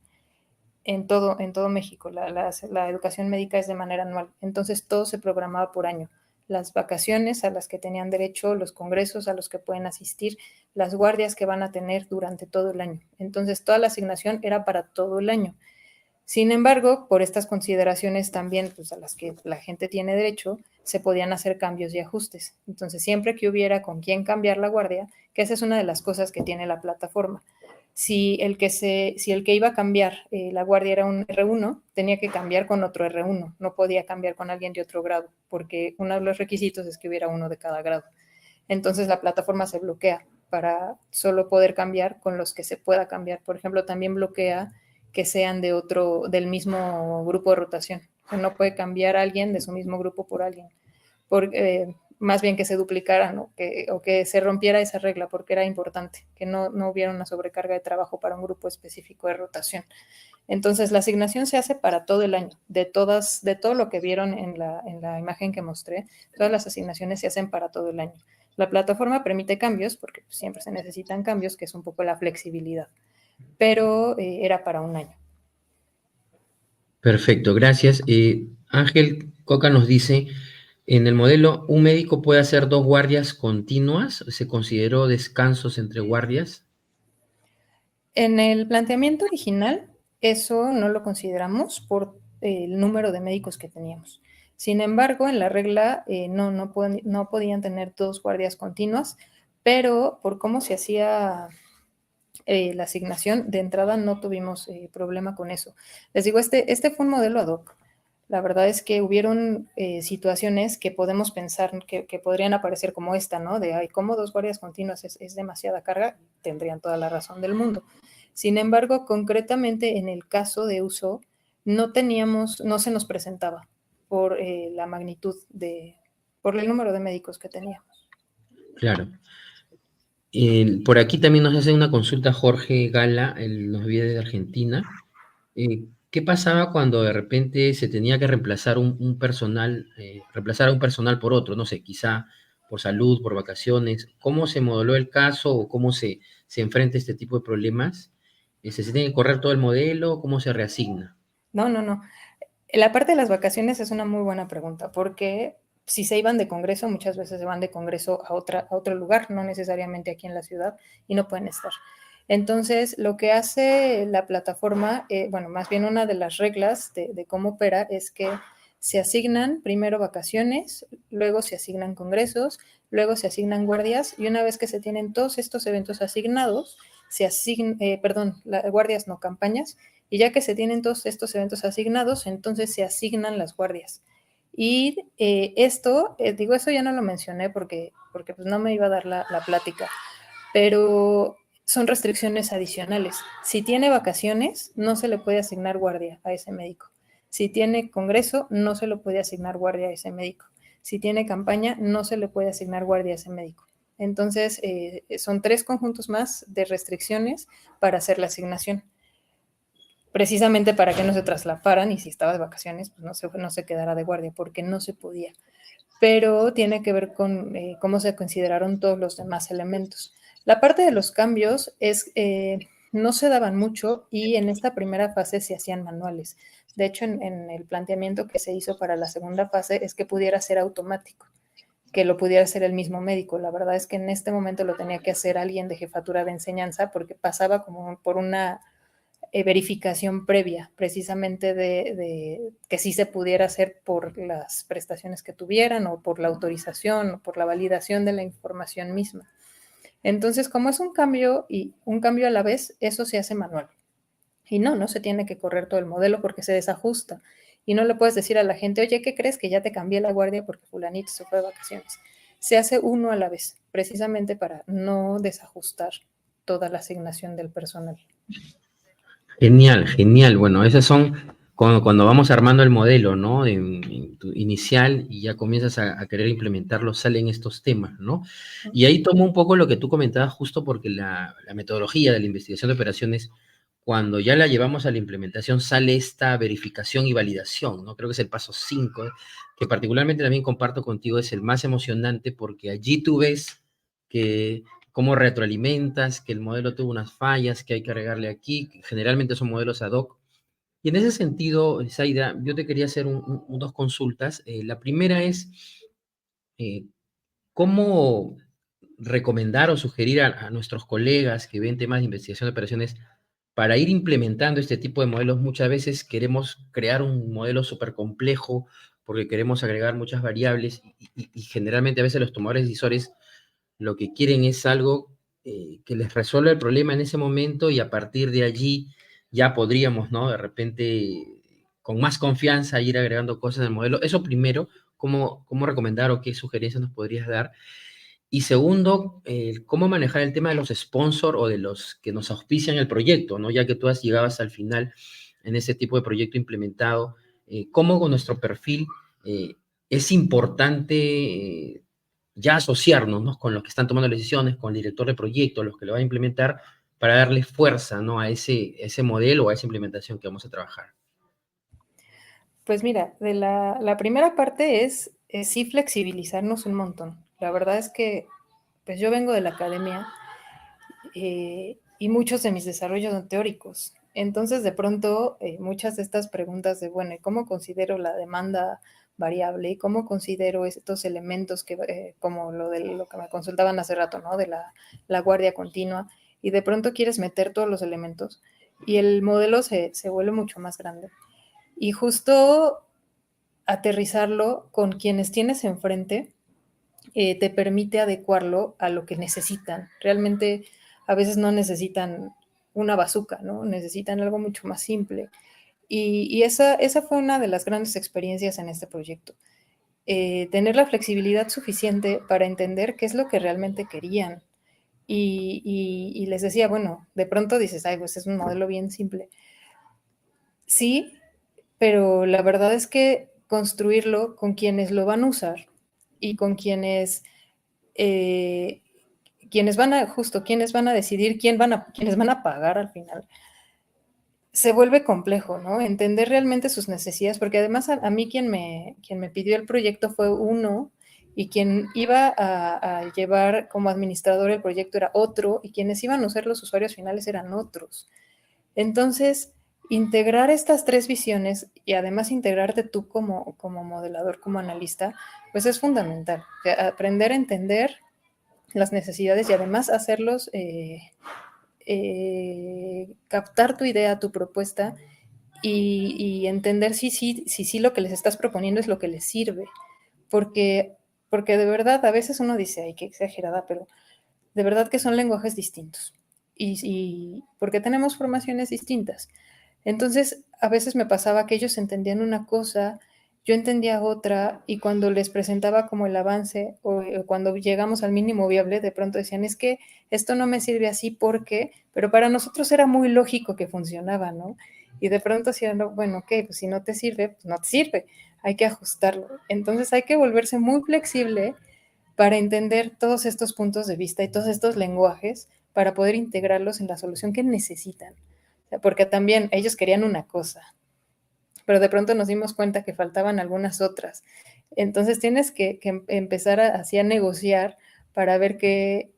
En todo México, la educación médica es de manera anual. Entonces, todo se programaba por año. las vacaciones a las que tenían derecho, los congresos a los que pueden asistir, las guardias que van a tener durante todo el año. Entonces, toda la asignación era para todo el año. Sin embargo, por estas consideraciones también, pues, a las que la gente tiene derecho, se podían hacer cambios y ajustes. Entonces, siempre que hubiera con quién cambiar la guardia, que esa es una de las cosas que tiene la plataforma. Si el que iba a cambiar la guardia era un R1, tenía que cambiar con otro R1, no podía cambiar con alguien de otro grado, porque uno de los requisitos es que hubiera uno de cada grado. Entonces la plataforma se bloquea para solo poder cambiar con los que se pueda cambiar. Por ejemplo, también bloquea que sean del mismo grupo de rotación. O sea, no puede cambiar a alguien de su mismo grupo por alguien. Más bien que se duplicaran, ¿no? O que se rompiera esa regla, porque era importante que no hubiera una sobrecarga de trabajo para un grupo específico de rotación. Entonces, la asignación se hace para todo el año. De todo lo que vieron en la imagen que mostré, todas las asignaciones se hacen para todo el año. La plataforma permite cambios, porque siempre se necesitan cambios, que es un poco la flexibilidad, pero era para un año. Perfecto, gracias. Ángel Coca nos dice, en el modelo, ¿un médico puede hacer 2 guardias continuas? ¿Se consideró descansos entre guardias? En el planteamiento original, eso no lo consideramos por el número de médicos que teníamos. Sin embargo, en la regla no podían tener 2 guardias continuas, pero por cómo se hacía la asignación, de entrada no tuvimos problema con eso. Les digo, este fue un modelo ad hoc. La verdad es que hubieron situaciones que podemos pensar que podrían aparecer como esta, ¿no? De, ay, ¿cómo 2 guardias continuas es demasiada carga? Tendrían toda la razón del mundo. Sin embargo, concretamente en el caso de uso, no se nos presentaba por la magnitud por el número de médicos que teníamos. Claro. Por aquí también nos hace una consulta Jorge Gala, él nos viene de Argentina. ¿Qué pasaba cuando de repente se tenía que reemplazar reemplazar a un personal por otro? No sé, quizá por salud, por vacaciones. ¿Cómo se modeló el caso o cómo se enfrenta este tipo de problemas? ¿Se tiene que correr todo el modelo? ¿Cómo se reasigna? No. La parte de las vacaciones es una muy buena pregunta, porque si se iban de congreso, muchas veces se van de congreso a otro lugar, no necesariamente aquí en la ciudad, y no pueden estar. Entonces, lo que hace la plataforma, bueno, más bien una de las reglas de cómo opera es que se asignan primero vacaciones, luego se asignan congresos, luego se asignan guardias, y una vez que se tienen todos estos eventos asignados, guardias no campañas, y ya que se tienen todos estos eventos asignados, entonces se asignan las guardias. Y eso ya no lo mencioné porque pues no me iba a dar la plática, pero son restricciones adicionales. Si tiene vacaciones, no se le puede asignar guardia a ese médico. Si tiene congreso, no se le puede asignar guardia a ese médico. Si tiene campaña, no se le puede asignar guardia a ese médico. Entonces, son 3 conjuntos más de restricciones para hacer la asignación, precisamente para que no se traslaparan, y si estaba de vacaciones, pues no se quedara de guardia, porque no se podía. Pero tiene que ver con cómo se consideraron todos los demás elementos. La parte de los cambios no se daban mucho, y en esta primera fase se hacían manuales. De hecho, en el planteamiento que se hizo para la segunda fase es que pudiera ser automático, que lo pudiera hacer el mismo médico. La verdad es que en este momento lo tenía que hacer alguien de jefatura de enseñanza, porque pasaba como por una verificación previa, precisamente de que sí se pudiera hacer por las prestaciones que tuvieran, o por la autorización, o por la validación de la información misma. Entonces, como es un cambio y un cambio a la vez, eso se hace manual. Y no se tiene que correr todo el modelo porque se desajusta. Y no le puedes decir a la gente, oye, ¿qué crees? Que ya te cambié la guardia porque fulanito se fue de vacaciones. Se hace uno a la vez, precisamente para no desajustar toda la asignación del personal. Genial, genial. Bueno, esas son cuando vamos armando el modelo, ¿no? En tu inicial y ya comienzas a querer implementarlo, salen estos temas, ¿no? Y ahí tomo un poco lo que tú comentabas, justo porque la metodología de la investigación de operaciones, cuando ya la llevamos a la implementación, sale esta verificación y validación, ¿no? Creo que es el paso 5, que particularmente también comparto contigo, es el más emocionante porque allí tú ves que cómo retroalimentas, que el modelo tuvo unas fallas, que hay que agregarle aquí, que generalmente son modelos ad hoc. Y en ese sentido, Zaida, yo te quería hacer 2 consultas. La primera es, eh, ¿cómo recomendar o sugerir a nuestros colegas que ven temas de investigación de operaciones para ir implementando este tipo de modelos? Muchas veces queremos crear un modelo súper complejo porque queremos agregar muchas variables y generalmente a veces los tomadores decisores lo que quieren es algo que les resuelva el problema en ese momento y a partir de allí ya podríamos, ¿no? De repente, con más confianza, ir agregando cosas en el modelo. Eso primero, ¿cómo recomendar o qué sugerencias nos podrías dar? Y segundo, cómo manejar el tema de los sponsors o de los que nos auspician el proyecto, ¿no? Ya que tú has llegado hasta el final en ese tipo de proyecto implementado, cómo con nuestro perfil eh, es importante ya asociarnos, ¿no? Con los que están tomando las decisiones, con el director de proyecto, los que lo van a implementar, para darle fuerza, ¿no? A ese modelo o a esa implementación que vamos a trabajar. Pues mira, de la primera parte es sí flexibilizarnos un montón. La verdad es que pues yo vengo de la academia y muchos de mis desarrollos son teóricos. Entonces, de pronto, muchas de estas preguntas de, bueno, ¿cómo considero la demanda variable? ¿Cómo considero estos elementos que, como lo de lo que me consultaban hace rato, ¿no? De la guardia continua. Y de pronto quieres meter todos los elementos y el modelo se vuelve mucho más grande. Y justo aterrizarlo con quienes tienes enfrente te permite adecuarlo a lo que necesitan. Realmente a veces no necesitan una bazuca, ¿no? Necesitan algo mucho más simple. Y esa fue una de las grandes experiencias en este proyecto. Tener la flexibilidad suficiente para entender qué es lo que realmente querían. Y les decía, bueno, de pronto dices, ay, pues es un modelo bien simple. Sí, pero la verdad es que construirlo con quienes lo van a usar y con eh, quienes van a, justo, quienes van a decidir quiénes van a pagar al final, se vuelve complejo, ¿no? Entender realmente sus necesidades, porque además a mí quien me pidió el proyecto fue uno y quien iba a llevar como administrador el proyecto era otro y quienes iban a ser los usuarios finales eran otros. Entonces, integrar estas tres visiones y además integrarte tú como modelador, como analista, pues es fundamental. O sea, aprender a entender las necesidades y además hacerlos, captar tu idea, tu propuesta y entender si lo que les estás proponiendo es lo que les sirve. Porque, porque de verdad, a veces uno dice, ay, qué exagerada, pero de verdad que son lenguajes distintos. Y porque tenemos formaciones distintas. Entonces, a veces me pasaba que ellos entendían una cosa, yo entendía otra, y cuando les presentaba como el avance o cuando llegamos al mínimo viable, de pronto decían, es que esto no me sirve así porque, pero para nosotros era muy lógico que funcionaba, ¿no? Y de pronto decían, no, bueno, ok, pues si no te sirve, pues no te sirve, hay que ajustarlo. Entonces hay que volverse muy flexible para entender todos estos puntos de vista y todos estos lenguajes para poder integrarlos en la solución que necesitan. O sea, porque también ellos querían una cosa, pero de pronto nos dimos cuenta que faltaban algunas otras. Entonces tienes que empezar así a negociar para ver qué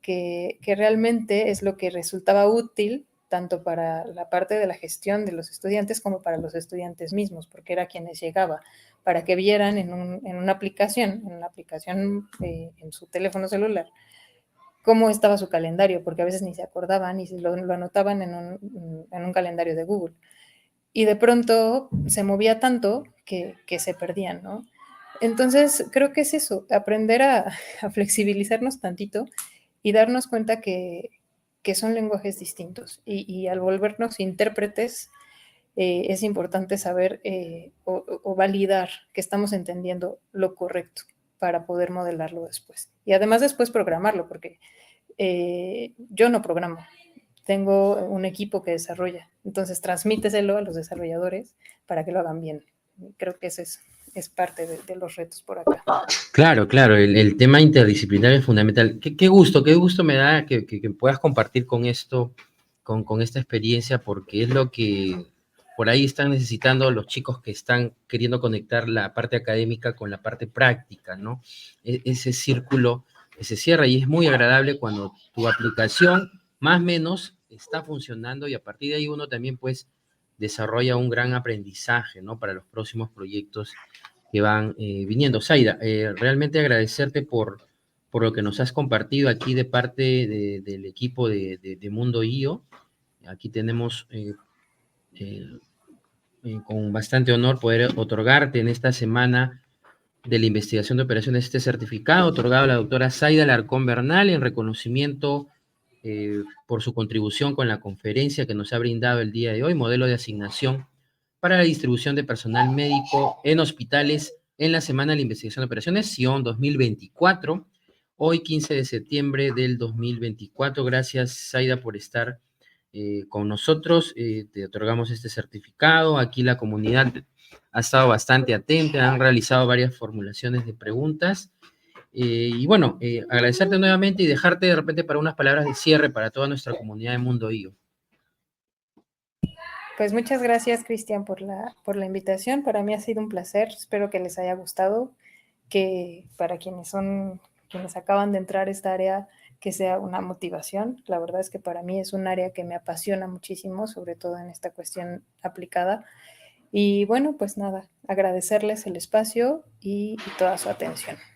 realmente es lo que resultaba útil tanto para la parte de la gestión de los estudiantes como para los estudiantes mismos, porque era quienes llegaba, para que vieran en una aplicación en su teléfono celular, cómo estaba su calendario, porque a veces ni se acordaban y lo anotaban en un calendario de Google y de pronto se movía tanto que se perdían, ¿no? Entonces, creo que es eso, aprender a flexibilizarnos tantito y darnos cuenta que son lenguajes distintos. Y al volvernos intérpretes, es importante saber o validar que estamos entendiendo lo correcto para poder modelarlo después. Y además después programarlo, porque yo no programo, tengo un equipo que desarrolla. Entonces, transmíteselo a los desarrolladores para que lo hagan bien. Creo que ese es parte de los retos por acá. Claro, claro, el tema interdisciplinario es fundamental. Qué gusto me da que puedas compartir con esto, con esta experiencia, porque es lo que por ahí están necesitando los chicos que están queriendo conectar la parte académica con la parte práctica, ¿no? Ese círculo que se cierra y es muy agradable cuando tu aplicación más o menos está funcionando y a partir de ahí uno también pues desarrolla un gran aprendizaje, ¿no? Para los próximos proyectos que van viniendo. Zaida, realmente agradecerte por lo que nos has compartido aquí de parte del equipo de Mundo IO. Aquí tenemos con bastante honor poder otorgarte en esta semana de la investigación de operaciones este certificado otorgado a la doctora Zaida Alarcón Bernal en reconocimiento por su contribución con la conferencia que nos ha brindado el día de hoy, modelo de asignación para la distribución de personal médico en hospitales en la Semana de la Investigación de Operaciones, SION 2024, hoy 15 de septiembre del 2024. Gracias, Zaida, por estar con nosotros. Te otorgamos este certificado. Aquí la comunidad ha estado bastante atenta, han realizado varias formulaciones de preguntas. Y bueno, agradecerte nuevamente y dejarte de repente para unas palabras de cierre para toda nuestra comunidad de Mundo IO. Pues muchas gracias, Cristian, por la invitación. Para mí ha sido un placer. Espero que les haya gustado, que para quienes acaban de entrar a esta área, que sea una motivación. La verdad es que para mí es un área que me apasiona muchísimo, sobre todo en esta cuestión aplicada. Y bueno, pues nada, agradecerles el espacio y toda su atención.